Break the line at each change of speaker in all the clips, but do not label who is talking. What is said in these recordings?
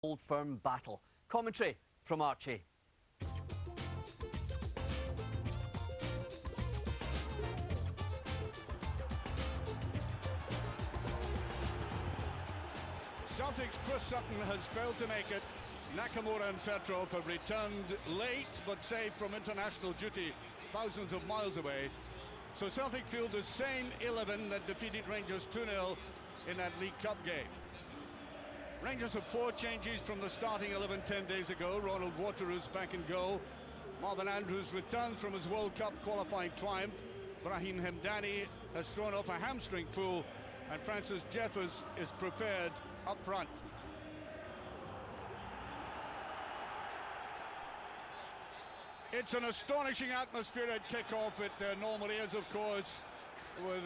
Old Firm battle. Commentary from Archie.
Celtic's Chris Sutton has failed to make it. Nakamura and Petrov have returned late, but saved from international duty thousands of miles away. So Celtic field the same 11 that defeated Rangers 2-0 in that League Cup game. Rangers have 4 changes from the starting 11 10 days ago. Ronald Waterreau's back in goal. Marvin Andrews returns from his World Cup qualifying triumph. Brahim Hamdani has thrown off a hamstring pull, and Francis Jeffers is prepared up front. It's an astonishing atmosphere at kickoff. It normally is, of course. With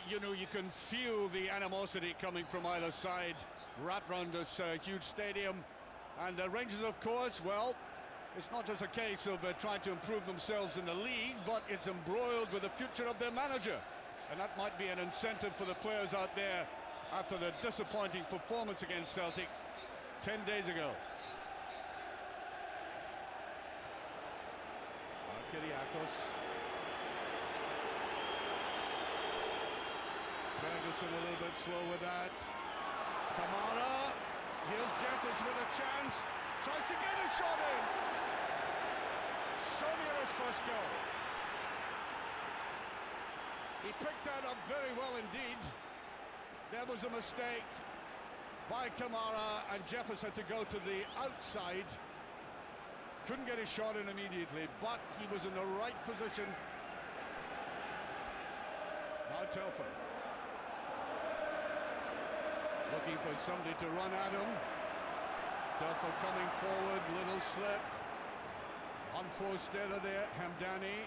you can feel the animosity coming from either side, wrapped around this huge stadium. And the Rangers, of course, well, it's not just a case of trying to improve themselves in the league, but it's embroiled with the future of their manager. And that might be an incentive for the players out there after the disappointing performance against Celtic 10 days ago. Kyriakos. Ferguson a little bit slow with that. Kamara. Here's Jeffers with a chance. Tries to get a shot in. So near his first goal. He picked that up very well indeed. There was a mistake by Kamara, and Jeffers had to go to the outside. Couldn't get his shot in immediately, but he was in the right position. Now Telfer. Looking for somebody to run at him. Telfer coming forward, little slip. Unforced error there, Hamdani.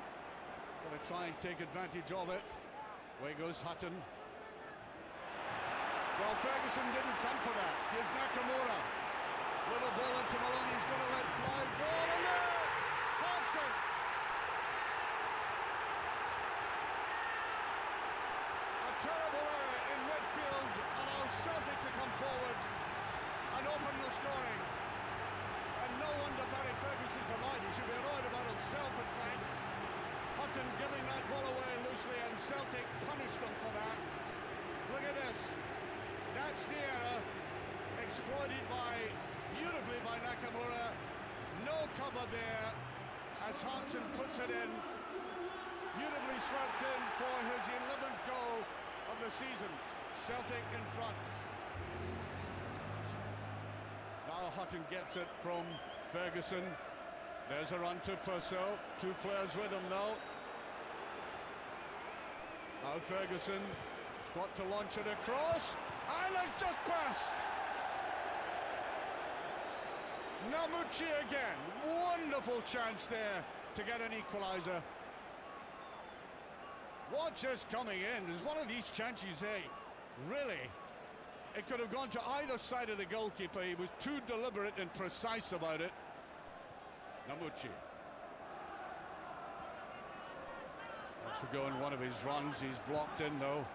Gonna try and take advantage of it. Away goes Hutton. Well, Ferguson didn't come for that. Here's Nakamura. Little ball into Maloney, he's going to let fly. Ball in there! Hodgson! A terrible error in midfield allows Celtic to come forward and open the scoring. And no wonder Barry Ferguson's annoyed. He should be annoyed about himself, in fact. Hutton giving that ball away loosely, and Celtic punished them for that. Look at this. That's the error, exploited beautifully by Nakamura. No cover there as Hodgson puts it in. Beautifully swept in for his 11th goal of the season. Celtic in front. Now Hutton gets it from Ferguson. There's a run to Purcell. 2 players with him now. Now Ferguson has got to launch it across. And it's just passed. Namucci again. Wonderful chance there to get an equaliser. Watch this coming in. There's one of these chances you say, really? It could have gone to either side of the goalkeeper. He was too deliberate and precise about it. Namucci. Wants to go in one of his runs. He's blocked in though.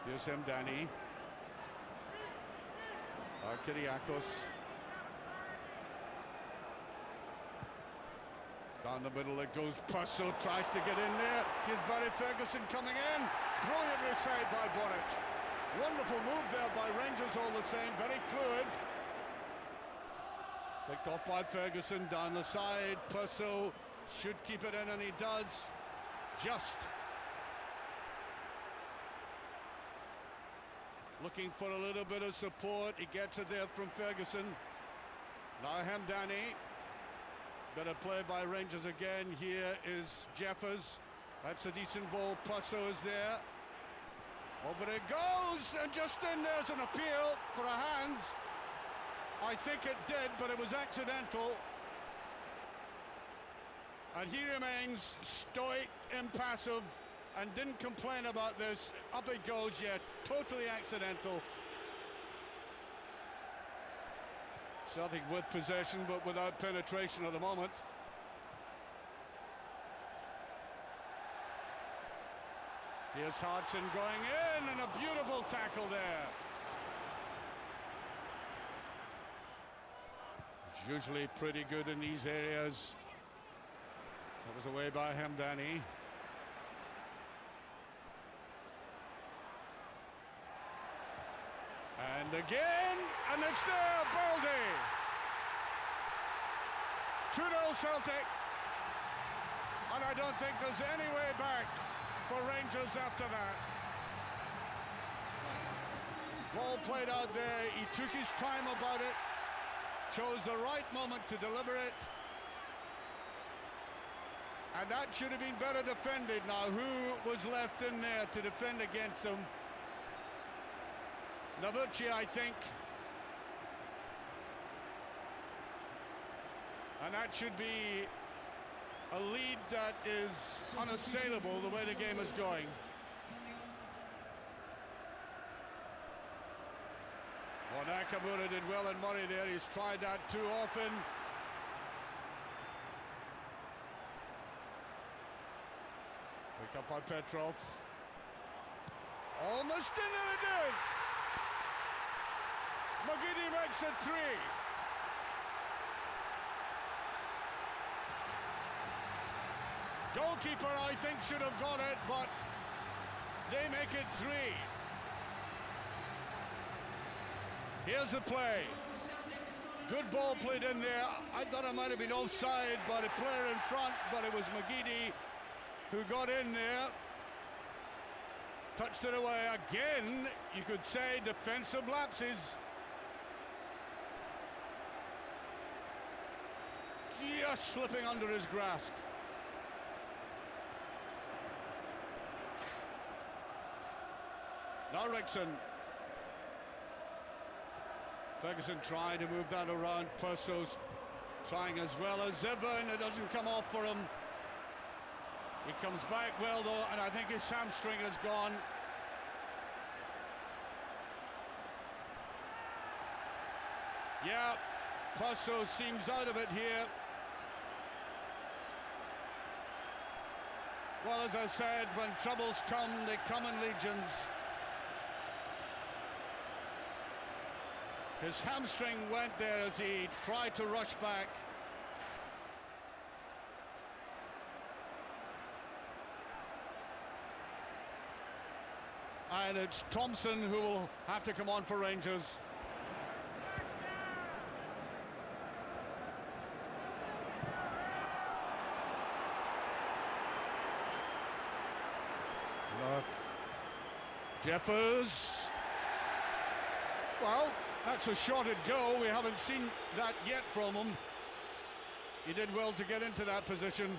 Here's Hamdani. Kyriakos. Down the middle it goes. Purcell tries to get in there. Here's Barry Ferguson coming in. Brilliantly saved by Boric. Wonderful move there by Rangers all the same. Very fluid. Picked off by Ferguson down the side. Purcell should keep it in, and he does. Just. Looking for a little bit of support. He gets it there from Ferguson. Now Hamdani. Better play by Rangers again. Here is Jeffers. That's a decent ball. Purcell is there. Over it goes, and just in there's an appeal for a hands. I think it did, but it was accidental. And he remains stoic, impassive, and didn't complain about this. Up it goes, yeah, totally accidental. Celtic with possession, but without penetration at the moment. Here's Hodgson going in, and a beautiful tackle there. usually pretty good in these areas. That was away by Hamdani. And again, and it's there, Baldy. 2-0 Celtic. And I don't think there's any way back for Rangers after that. Ball played out there, he took his time about it, chose the right moment to deliver it. And that should have been better defended. Now, who was left in there to defend against them? Nabucci, I think. And that should be a lead that is unassailable the way the game is going. Well, Nakamura did well in Murray there. He's tried that too often. Picked up by Petrov. Almost in, and it is! McGeady makes it 3. Goalkeeper, I think, should have got it, but they make it 3. Here's the play. Good ball played in there. I thought it might have been offside by the player in front, but it was McGeady who got in there. Touched it away again. You could say defensive lapses. Just slipping under his grasp. Now Rickson. Ferguson trying to move that around. Purso's trying as well as ever, and it doesn't come off for him. He comes back well though, and I think his hamstring has gone. Yeah, Purso seems out of it here. Well, as I said, when troubles come, they come in legions. His hamstring went there as he tried to rush back. And it's Thompson who will have to come on for Rangers. Look. Jeffers. Well, that's a shot at goal. We haven't seen that yet from him. He did well to get into that position.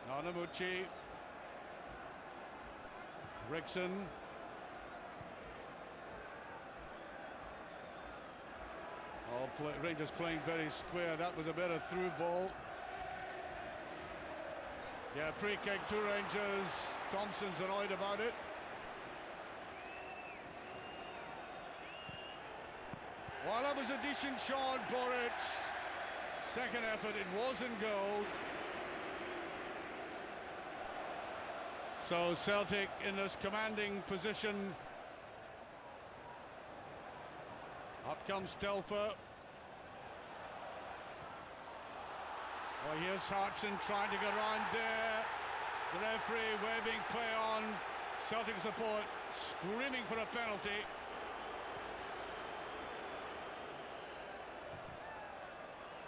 Nanamuchi. Rickson. Rangers playing very square. That was a better through ball. Yeah, free kick to Rangers. Thompson's annoyed about it. Well, that was a decent shot, Boric. Second effort, it was in goal. So Celtic in this commanding position. Up comes Telfer. Well, here's Hartson trying to get around there. The referee waving play on. Celtic support screaming for a penalty.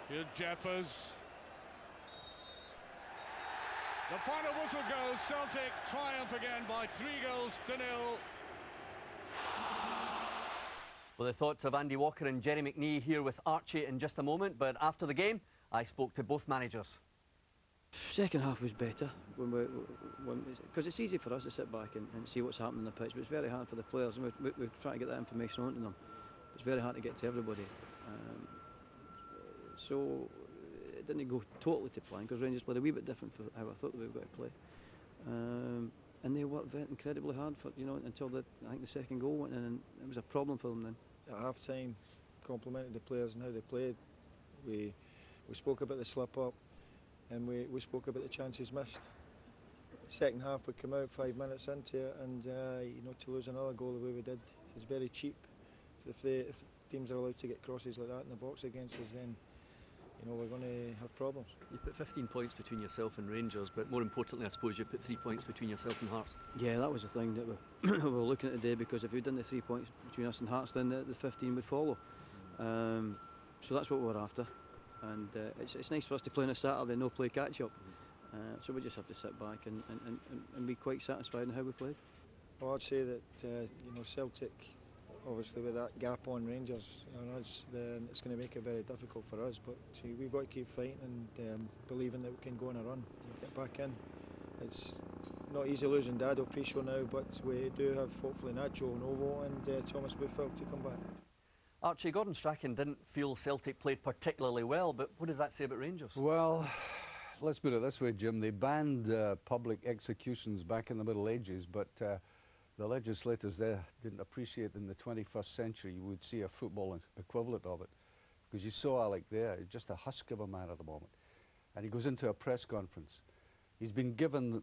Here's Jeffers. The final whistle goes. Celtic triumph again by 3-0.
Well, the thoughts of Andy Walker and Jerry McNee here with Archie in just a moment, but after the game, I spoke to both managers.
Second half was better because it's easy for us to sit back and see what's happening on the pitch, but it's very hard for the players, and we're trying to get that information onto them. It's very hard to get to everybody. So it didn't go totally to plan because Rangers played a wee bit different for how I thought they were going to play, and they worked incredibly hard for until I think the second goal went in, and it was a problem for them then.
At half time, complimented the players and how they played. We spoke about the slip up, and we spoke about the chances missed. Second half we come out 5 minutes into it, and to lose another goal the way we did, It's very cheap. If teams are allowed to get crosses like that in the box against us, then we're going to have problems.
You put 15 points between yourself and Rangers, but more importantly, I suppose you put 3 points between yourself and Hearts.
Yeah, that was the thing that we were looking at today, because if we'd done the 3 points between us and Hearts, then the 15 would follow. So that's what we were after, and it's nice for us to play on a Saturday, no play catch-up. So we just have to sit back and be quite satisfied in how we played.
Well, I'd say that Celtic, obviously with that gap on Rangers, it's going to make it very difficult for us. But we've got to keep fighting and believing that we can go on a run and get back in. It's not easy losing Dado pre-show now, but we do have hopefully Nacho, Novo and Thomas Buffel to come back.
Archie, Gordon Strachan didn't feel Celtic played particularly well, but what does that say about Rangers?
Well, let's put it this way, Jim. They banned public executions back in the Middle Ages, but the legislators there didn't appreciate in the 21st century you would see a football equivalent of it. Because you saw Alec there, just a husk of a man at the moment. And he goes into a press conference. He's been given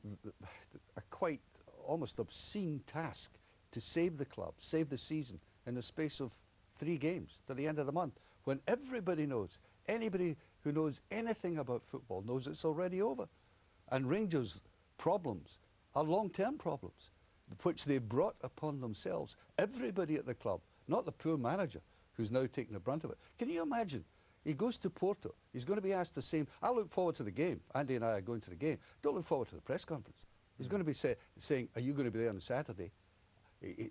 a quite almost obscene task to save the club, save the season in the space of 3 games to the end of the month, when everybody knows, anybody who knows anything about football knows it's already over. And Rangers' problems are long-term problems, which they brought upon themselves. Everybody at the club, not the poor manager who's now taking the brunt of it. Can you imagine? He goes to Porto, he's going to be asked the same. I look forward to the game. Andy and I are going to the game. Don't look forward to the press conference. He's going to be saying, are you going to be there on Saturday?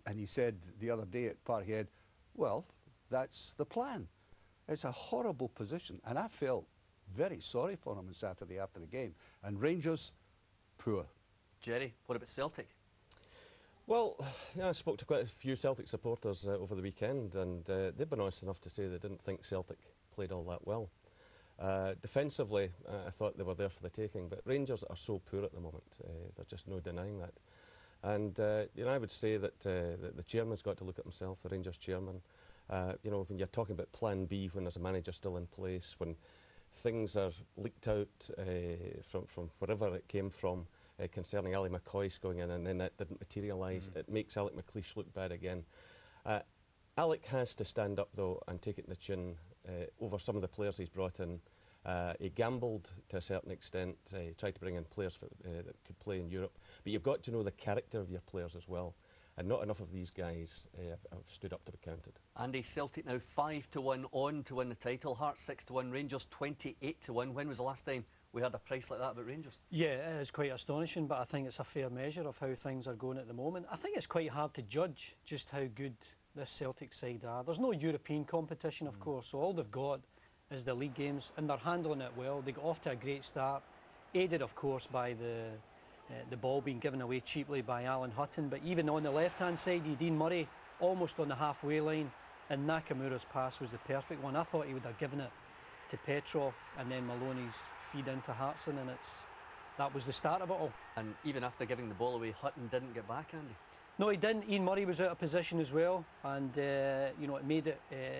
And he said the other day at Parkhead, well, that's the plan. It's a horrible position, and I felt very sorry for him on Saturday after the game. And Rangers, poor.
Jerry, what about Celtic?
Well, I spoke to quite a few Celtic supporters over the weekend, and they've been honest enough to say they didn't think Celtic played all that well. Defensively, I thought they were there for the taking, but Rangers are so poor at the moment. There's just no denying that. And I would say that the chairman's got to look at himself, the Rangers chairman. When you're talking about Plan B, when there's a manager still in place, when things are leaked out from wherever it came from concerning Ali McCoist going in, and then that didn't materialise, it makes Alec McLeish look bad again. Alec has to stand up though and take it in the chin over some of the players he's brought in. He gambled to a certain extent, he tried to bring in players that could play in Europe, but you've got to know the character of your players as well. And not enough of these guys have stood up to be counted.
Andy, Celtic now 5-1 on to win the title. Hearts 6-1, Rangers 28-1. When was the last time we had a price like that about Rangers?
Yeah, it is quite astonishing, but I think it's a fair measure of how things are going at the moment. I think it's quite hard to judge just how good this Celtic side are. There's no European competition, of course, so all they've got is the league games, and they're handling it well. They got off to a great start, aided, of course, by the ball being given away cheaply by Alan Hutton, but even on the left-hand side, Dean Murray almost on the halfway line, and Nakamura's pass was the perfect one. I thought he would have given it to Petrov, and then Maloney's feed into Hartson, and that was the start of it all.
And even after giving the ball away, Hutton didn't get back, Andy?
No, he didn't. Ian Murray was out of position as well, and it made it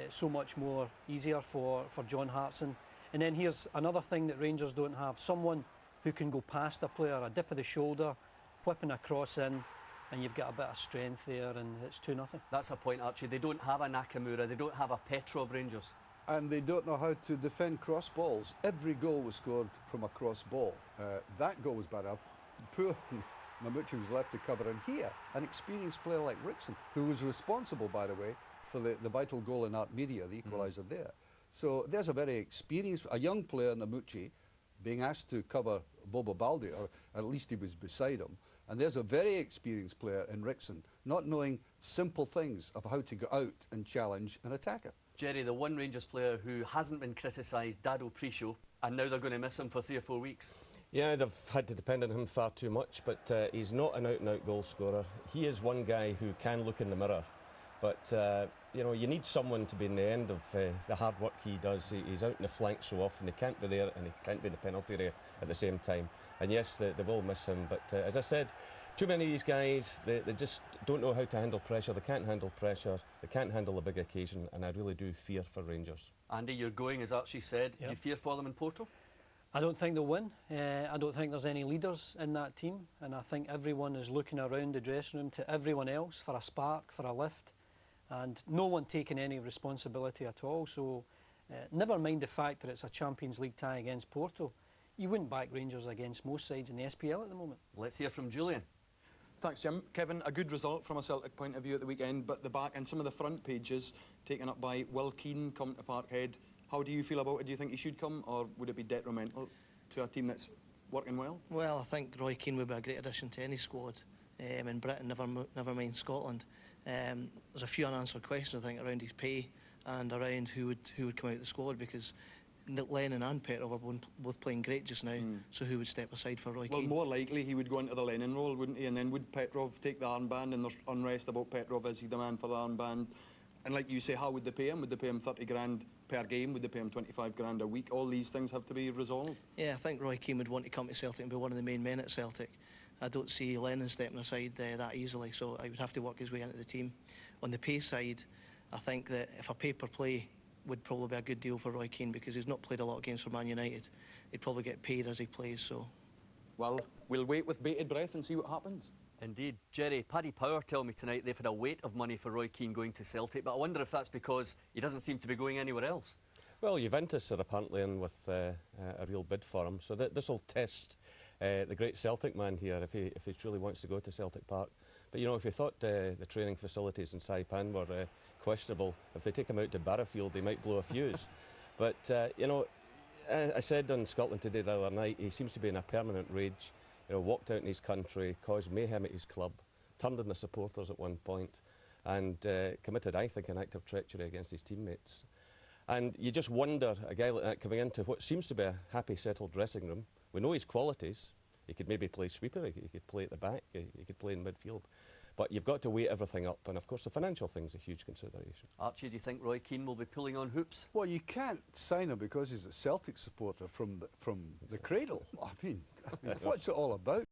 so much more easier for John Hartson. And then here's another thing that Rangers don't have: someone who can go past a player, a dip of the shoulder, whipping a cross in, and you've got a bit of strength there, and it's 2-0.
That's a point, Archie. They don't have a Nakamura, they don't have a Petrov, Rangers.
And they don't know how to defend cross balls. Every goal was scored from a cross ball. That goal was bad. Poor Mamucci was left to cover. And here, an experienced player like Rickson, who was responsible, by the way, for the vital goal in Art Media, the equaliser there. So there's a very experienced, a young player, Namucci, being asked to cover Bobo Baldi, or at least he was beside him. And there's a very experienced player in Rickson, not knowing simple things of how to go out and challenge an attacker.
Jerry, the one Rangers player who hasn't been criticised, Dado pre-show, and now they're going to miss him for 3 or 4 weeks.
Yeah, they've had to depend on him far too much, but he's not an out-and-out goal scorer. He is one guy who can look in the mirror, but you need someone to be in the end of the hard work he does. He's out in the flank so often, he can't be there and he can't be in the penalty area at the same time. And yes, they will miss him, but as I said, too many of these guys, they just don't know how to handle pressure. They can't handle pressure, they can't handle a big occasion, and I really do fear for Rangers.
Andy, you're going, as Archie said.
Yep.
Do you fear for them in Porto?
I don't think they'll win. I don't think there's any leaders in that team, and I think everyone is looking around the dressing room to everyone else for a spark, for a lift. and no one taking any responsibility at all. So never mind the fact that it's a Champions League tie against Porto. You wouldn't back Rangers against most sides in the SPL at the moment.
Let's hear from Julian.
Thanks, Jim. Kevin, a good result from a Celtic point of view at the weekend, but the back and some of the front pages taken up by Will Keane coming to Parkhead. How do you feel about it? Do you think he should come, or would it be detrimental to a team that's working well?
Well, I think Roy Keane would be a great addition to any squad in Britain, never mind Scotland. There's a few unanswered questions, I think, around his pay and around who would come out of the squad, because Lennon and Petrov are both playing great just now, so who would step aside for Roy Keane?
Well, more likely he would go into the Lennon role, wouldn't he? And then would Petrov take the armband, and there's unrest about Petrov, is he the man for the armband? And like you say, how would they pay him? Would they pay him 30 grand per game? Would they pay him 25 grand a week? All these things have to be resolved.
Yeah, I think Roy Keane would want to come to Celtic and be one of the main men at Celtic. I don't see Lennon stepping aside that easily, so I would have to work his way into the team. On the pay side, I think that if a pay-per-play would probably be a good deal for Roy Keane, because he's not played a lot of games for Man United. He'd probably get paid as he plays, so...
Well, we'll wait with bated breath and see what happens.
Indeed. Jerry, Paddy Power tell me tonight they've had a weight of money for Roy Keane going to Celtic, but I wonder if that's because he doesn't seem to be going anywhere else.
Well, Juventus are apparently in with a real bid for him, so this will test the great Celtic man here if he truly wants to go to Celtic Park. But you know, if you thought the training facilities in Saipan were questionable, if they take him out to Barrowfield, they might blow a fuse. But you know, I said on Scotland Today the other night, he seems to be in a permanent rage. You know, walked out in his country, caused mayhem at his club, turned on the supporters at one point, and committed, I think, an act of treachery against his teammates. And you just wonder, a guy like that coming into what seems to be a happy, settled dressing room. We know his qualities. He could maybe play sweeper, he could play at the back, he could play in midfield. But you've got to weigh everything up, and of course the financial thing's a huge consideration.
Archie, do you think Roy Keane will be pulling on hoops?
Well, you can't sign him because he's a Celtic supporter from the cradle. I mean, what's it all about?